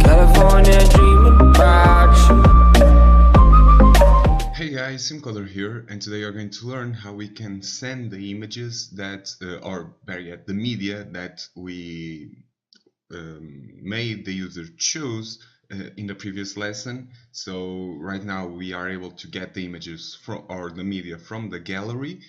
California dreaming about you. Hey guys, SimCoder here, and today we're going to learn how we can send the images that, or better yet, the media that we made the user choose in the previous lesson. So right now we are able to get the images from, or the media from the gallery,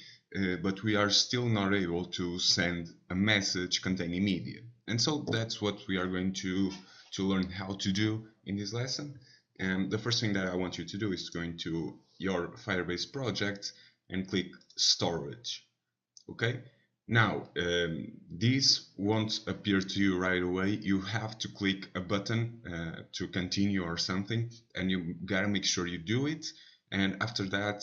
but we are still not able to send a message containing media. And so that's what we are going to learn how to do in this lesson. And the first thing that I want you to do is to go into your Firebase project and click storage. Okay, now this won't appear to you right away. You have to click a button to continue or something, and you gotta make sure you do it. And after that,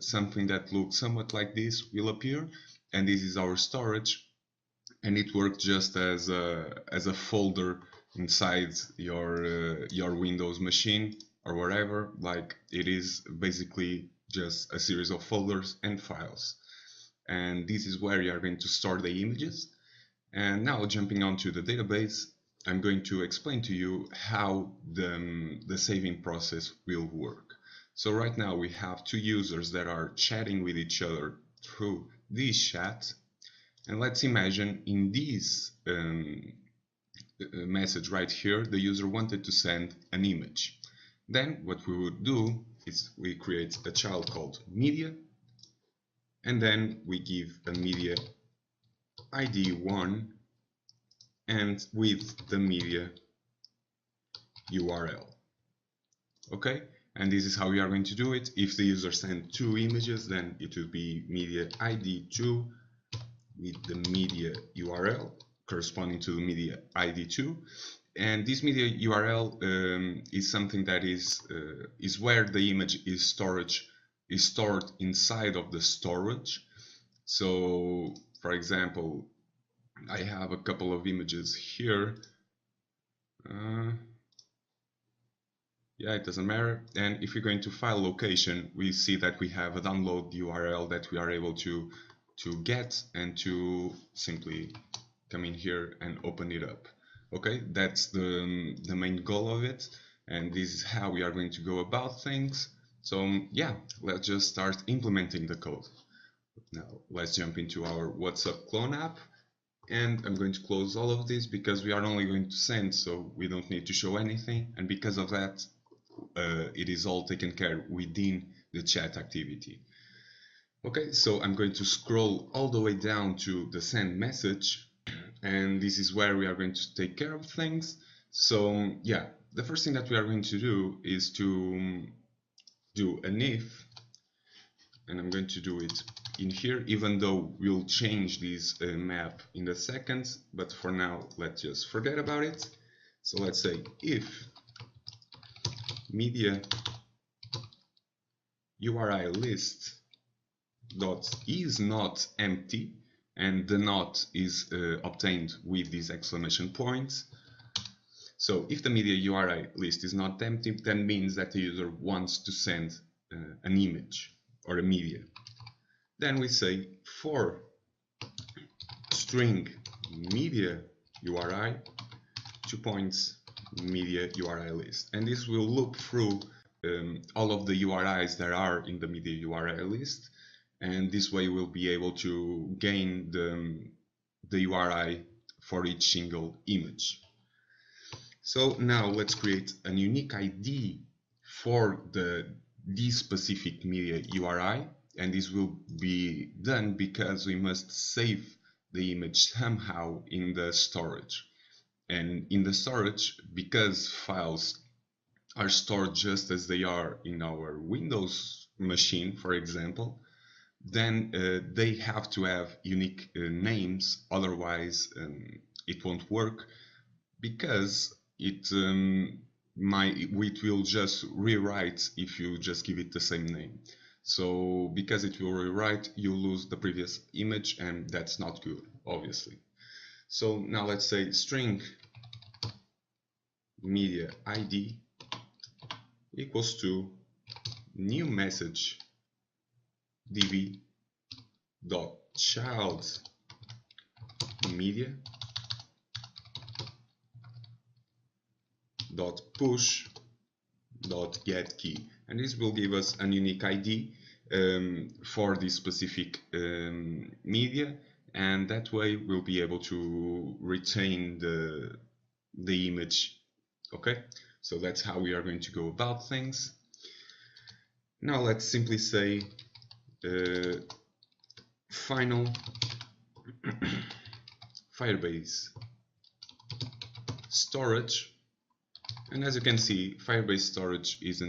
something that looks somewhat like this will appear, and this is our storage, and it works just as a folder inside your Windows machine or whatever. Like, it is basically just a series of folders and files, and this is where you are going to store the images. And now, jumping onto the database, I'm going to explain to you how the saving process will work. So right now we have two users that are chatting with each other through this chat, and let's imagine in this message right here, the user wanted to send an image. Then what we would do is we create a child called media, and then we give a media ID 1 and with the media URL. Okay, and this is how we are going to do it. If the user sent two images, then it will be media ID 2 with the media URL corresponding to the media ID 2. And this media URL is something that is where the image is stored inside of the storage. So, for example, I have a couple of images here. Yeah, it doesn't matter. And if we go into file location, we see that we have a download URL that we are able to get and to simply come in here and open it up. Okay, that's the main goal of it, and this is how we are going to go about things. So yeah, let's just start implementing the code. Now let's jump into our WhatsApp clone app, and I'm going to close all of this because we are only going to send, so we don't need to show anything, and because of that it is all taken care within the chat activity. Okay, so I'm going to scroll all the way down to the send message, and this is where we are going to take care of things. So yeah, the first thing that we are going to do is to do an if, and I'm going to do it in here, even though we'll change this map in a second, but for now let's just forget about it. So let's say if media URI list dot is not empty, and the not is obtained with these exclamation points. So if the media URI list is not empty, that means that the user wants to send an image or a media. Then we say for string media URI 2 points media URI list, and this will look through all of the URIs that are in the media URI list, and this way we'll be able to gain the URI for each single image. So now let's create a unique ID for this specific media URI, and this will be done because we must save the image somehow in the storage. And in the storage, because files are stored just as they are in our Windows machine, for example, then they have to have unique names, otherwise it won't work, because it will just rewrite if you just give it the same name. So because it will rewrite, you lose the previous image, and that's not good, obviously. So now let's say string media ID equals to new message db dot child media dot push dot get key, and this will give us a unique ID for this specific media, and that way we'll be able to retain the image. Okay, so that's how we are going to go about things. Now let's simply say final Firebase storage, and as you can see, Firebase storage is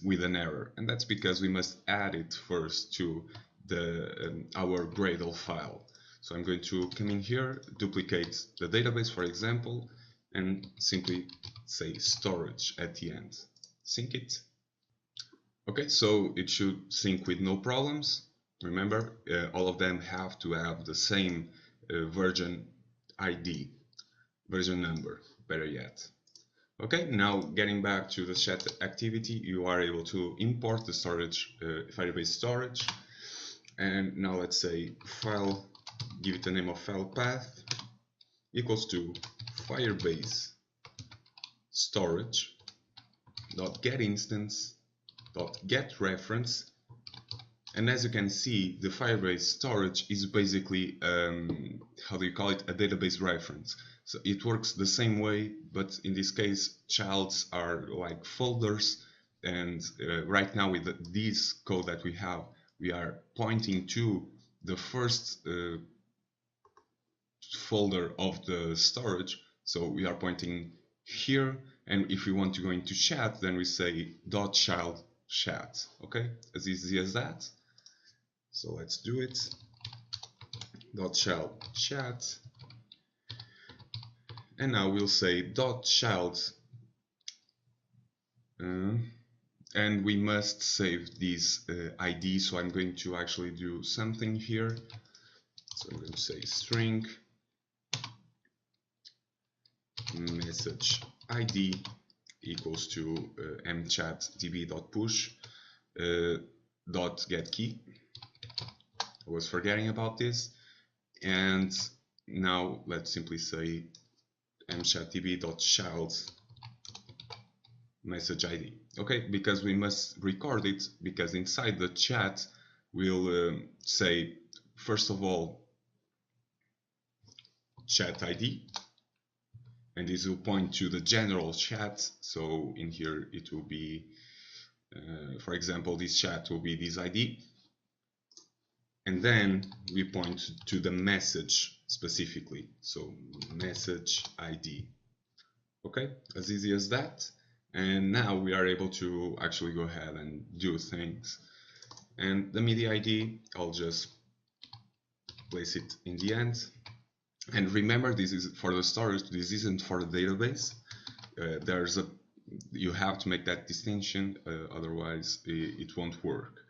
with an error, and that's because we must add it first to the our Gradle file. So I'm going to come in here, duplicate the database, for example, and simply say storage at the end. Sync it. Okay, so it should sync with no problems. Remember, all of them have to have the same version ID, version number, better yet. Okay, now getting back to the chat activity, you are able to import the storage, Firebase storage, and now let's say file, give it a name of file path equals to Firebase storage dot get instance dot get reference, and as you can see, the Firebase storage is basically how do you call it, a database reference. So it works the same way, but in this case, childs are like folders, and right now with this code that we are pointing to the first folder of the storage. So we are pointing here, and if we want to go into chat, then we say .child chat. Okay, as easy as that. So let's do it. .child chat. And now we'll say .child, and we must save this ID, so I'm going to actually do something here. So I'm going to say string message ID equals to mchatdb.push .get key. I was forgetting about this, and now let's simply say mchatdb.child message ID. Okay, because we must record it, because inside the chat we'll say first of all chat ID, and this will point to the general chat. So in here it will be for example, this chat will be this ID, and then we point to the message specifically, so message ID. Okay, as easy as that. And now we are able to actually go ahead and do things. And the media ID, I'll just place it in the end. And remember, this is for the storage, this isn't for the database. You have to make that distinction, otherwise it won't work.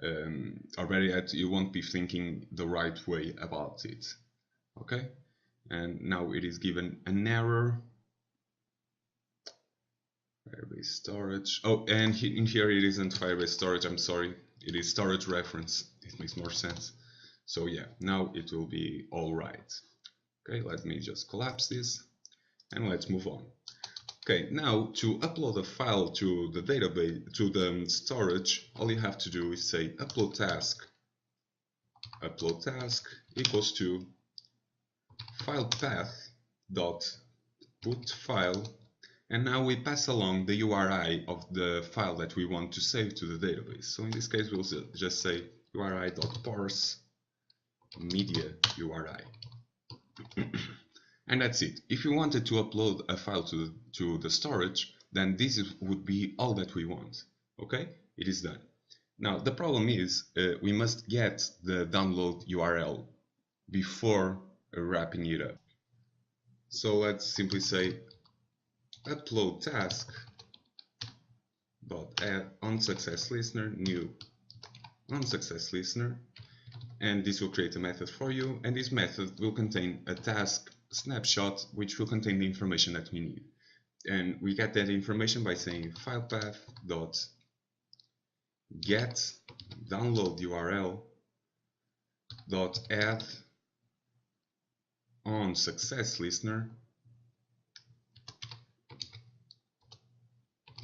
Or better yet, you won't be thinking the right way about it. Okay, and now it is given an error. Firebase storage. Oh, and in here it isn't Firebase storage, I'm sorry. It is storage reference. It makes more sense. So yeah, now it will be all right. Okay, let me just collapse this and let's move on. Okay, now to upload a file to the database, to the storage, all you have to do is say upload task equals to file path dot put file, and now we pass along the URI of the file that we want to save to the database. So in this case, we'll just say URI.parse media URI. And that's it. If you wanted to upload a file to the storage, then this would be all that we want. Okay, it is done. Now the problem is we must get the download URL before wrapping it up. So let's simply say upload task dot add onSuccessListener new onSuccessListener, and this will create a method for you, and this method will contain a task snapshot which will contain the information that we need. And we get that information by saying file path dot get download URL dot add on success listener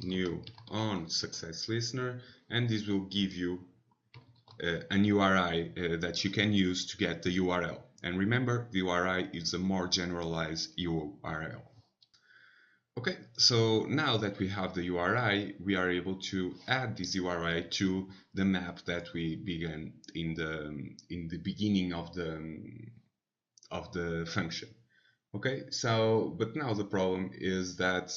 new on success listener, and this will give you an URI that you can use to get the URL. And remember, the URI is a more generalized URL. Okay, so now that we have the URI, we are able to add this URI to the map that we began in the beginning of the function. Okay, so but now the problem is that,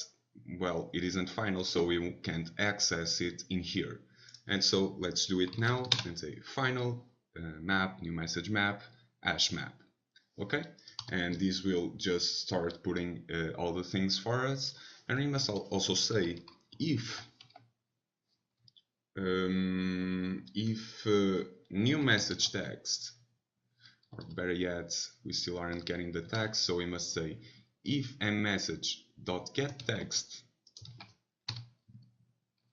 well, it isn't final, so we can't access it in here. And so let's do it now and say final map, new message map, hash map. Okay, and this will just start putting all the things for us. And we must also say if new message text, or better yet, we still aren't getting the text, so we must say if mMessage.getText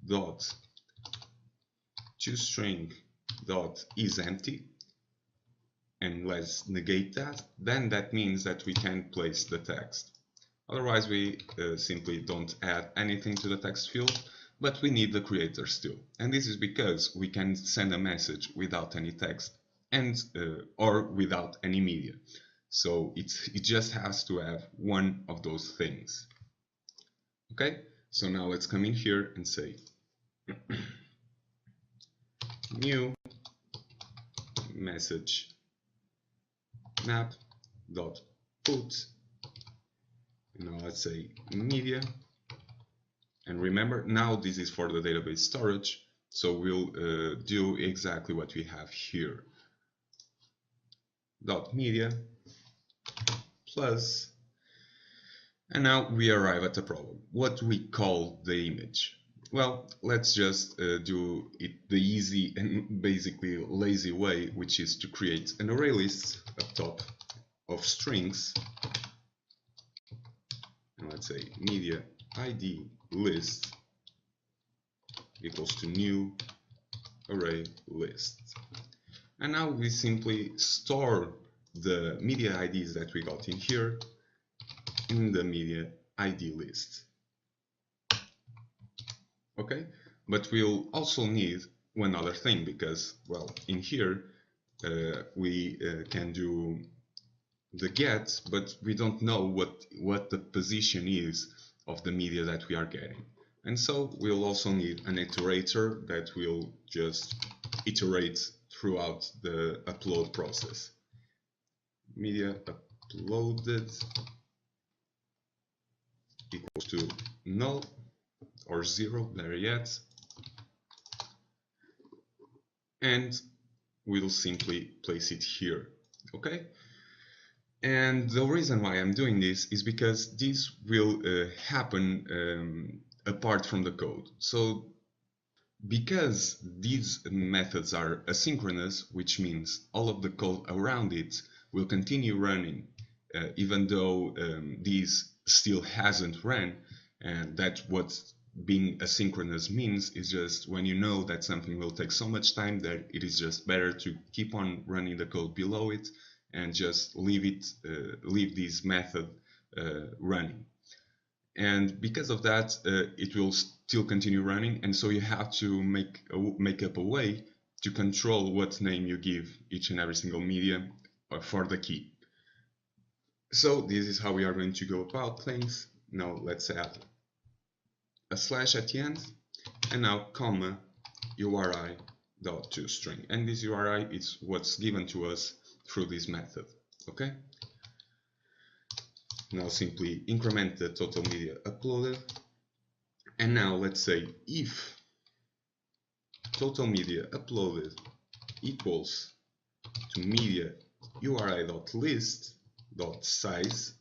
dot toString.is empty, and let's negate that, then that means that we can place the text. Otherwise, we simply don't add anything to the text field, but we need the creator still. And this is because we can send a message without any text and or without any media. So it just has to have one of those things. Okay, so now let's come in here and say new message map dot put, now let's say media, and remember now this is for the database storage, so we'll do exactly what we have here, dot media plus, and now we arrive at a problem. What do we call the image? Well, let's just do it the easy and basically lazy way, which is to create an array list up top of strings, and let's say media ID list equals to new array list. And now we simply store the media IDs that we got in here in the media ID list. Okay, but we'll also need one other thing, because, well, in here we can do the get, but we don't know what the position is of the media that we are getting. And so we'll also need an iterator that will just iterate throughout the upload process. Media uploaded equals to null or 0, better yet, and we'll simply place it here. Okay, and the reason why I'm doing this is because this will happen apart from the code. So because these methods are asynchronous, which means all of the code around it will continue running even though this still hasn't run, and that's what being asynchronous means, is just when you know that something will take so much time that it is just better to keep on running the code below it and just leave this method running. And because of that, it will still continue running, and so you have to make up a way to control what name you give each and every single media for the key. So this is how we are going to go about things. Now let's add a slash at the end, and now comma URI.toString, and this URI is what's given to us through this method. Okay, now simply increment the total media uploaded, and now let's say if total media uploaded equals to media URI.list.size,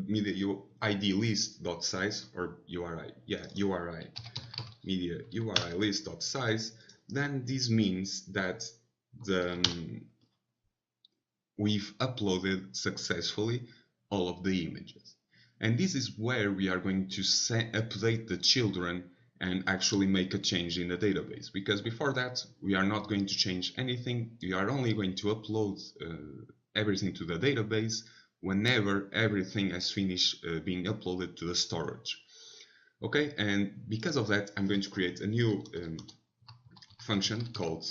media ID list.size, or URI, yeah, URI, media URI list.size, then this means that we've uploaded successfully all of the images. And this is where we are going to update the children and actually make a change in the database, because before that we are not going to change anything. We are only going to upload everything to the database whenever everything has finished being uploaded to the storage. Okay, and because of that, I'm going to create a new function called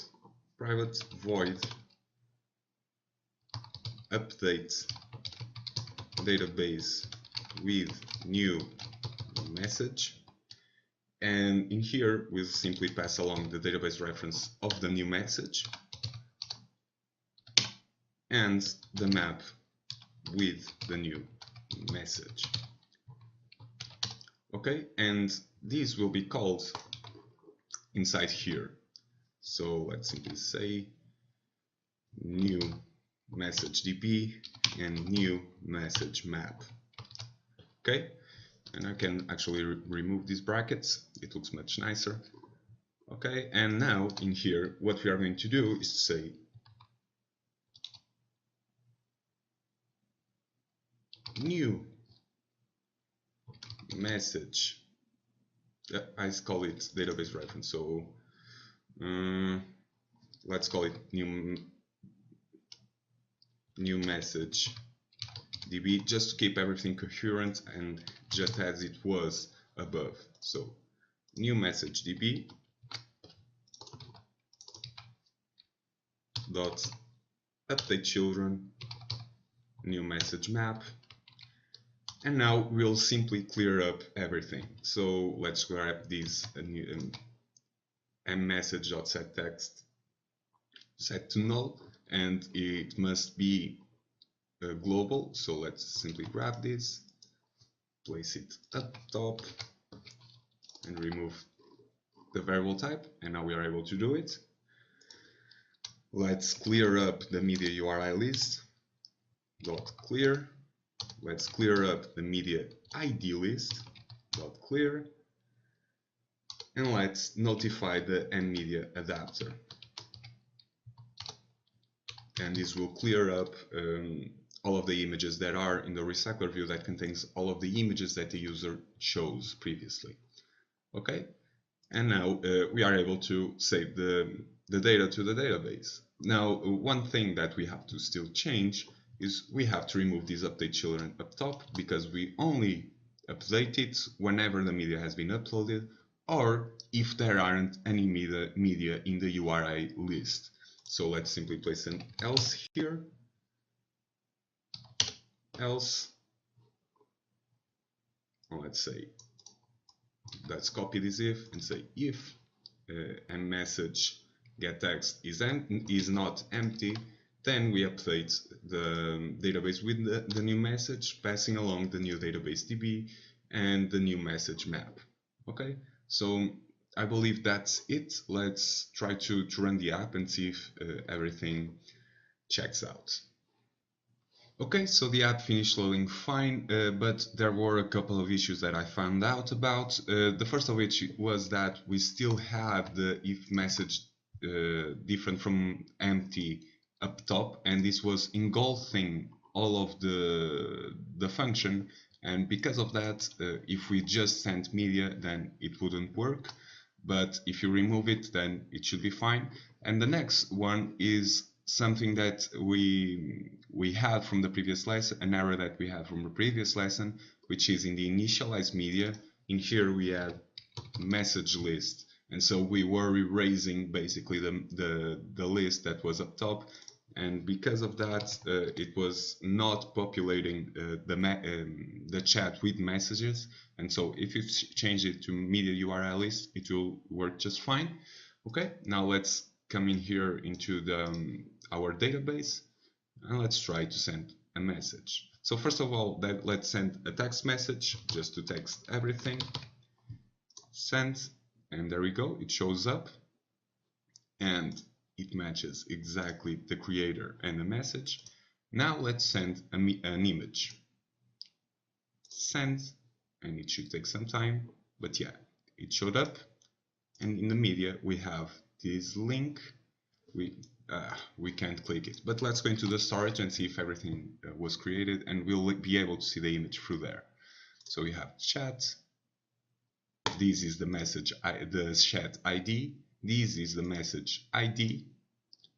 private void update database with new message. And in here, we'll simply pass along the database reference of the new message and the map with the new message. Okay, and these will be called inside here. So let's simply say new message db and new message map. Okay, and I can actually remove these brackets. It looks much nicer. Okay, and now in here, what we are going to do is to say new message. I call it database reference. So let's call it new message db, just to keep everything coherent and just as it was above. So new message db dot update children new message map, and now we'll simply clear up everything. So let's grab this message.setText set to null, and it must be global. So let's simply grab this, place it up top, and remove the variable type, and now we are able to do it. Let's clear up the media URI list dot clear. Let's clear up the media ID list dot clear, and let's notify the nmedia adapter. And this will clear up all of the images that are in the recycler view that contains all of the images that the user chose previously. Okay, and now we are able to save the data to the database. Now, one thing that we have to still change is we have to remove these update children up top, because we only update it whenever the media has been uploaded or if there aren't any media in the URI list. So let's simply place an else here. Else, let's say, let's copy this if and say if a message getText is not empty, then we update the database with the new message, passing along the new database DB and the new message map. Okay, so I believe that's it. Let's try to run the app and see if everything checks out. Okay, so the app finished loading fine, but there were a couple of issues that I found out about. The first of which was that we still have the if message different from empty up top, and this was engulfing all of the function, and because of that, if we just sent media, then it wouldn't work, but if you remove it, then it should be fine. And the next one is something that we had from the previous lesson, an error that we had from the previous lesson, which is in the initialized media. In here we have message list, and so we were erasing basically the list that was up top, and because of that it was not populating the chat with messages. And so if you change it to media URL list, it will work just fine. Okay, now let's come in here into our database, and let's try to send a message. So first of all, let's send a text message just to text everything. Send, and there we go, it shows up and it matches exactly the creator and the message. Now let's send an image. Send, and it should take some time, but yeah, it showed up. And in the media we have this link. We can't click it, but let's go into the storage and see if everything was created, and we'll be able to see the image through there. So we have chat. This is the message, the chat ID. This is the message ID.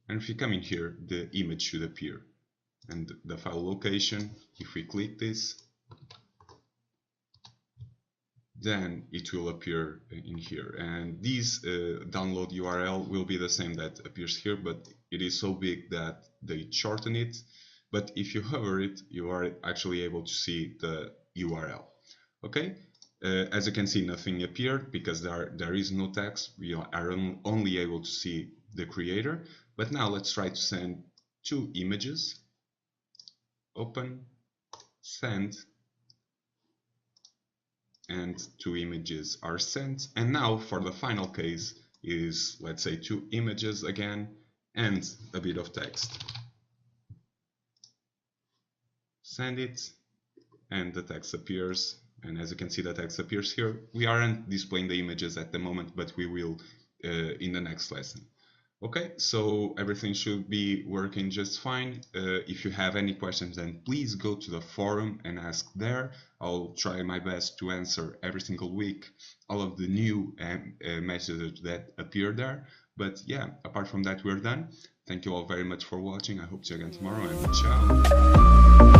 And if you come in here, the image should appear. And the file location, if we click this then it will appear in here. And this download URL will be the same that appears here, but it is so big that they shorten it. But if you hover it, you are actually able to see the URL. Okay, as you can see, nothing appeared because there is no text. We are only able to see the creator. But now let's try to send 2 images. Open, send, and 2 images are sent. And now for the final case is, let's say, 2 images again and a bit of text. Send it, and the text appears. And as you can see, the text appears here. We aren't displaying the images at the moment, but we will in the next lesson. Okay, so everything should be working just fine. If you have any questions, then please go to the forum and ask there. I'll try my best to answer every single week all of the new messages that appear there. But yeah, apart from that, we're done. Thank you all very much for watching. I hope to see you again tomorrow, and ciao.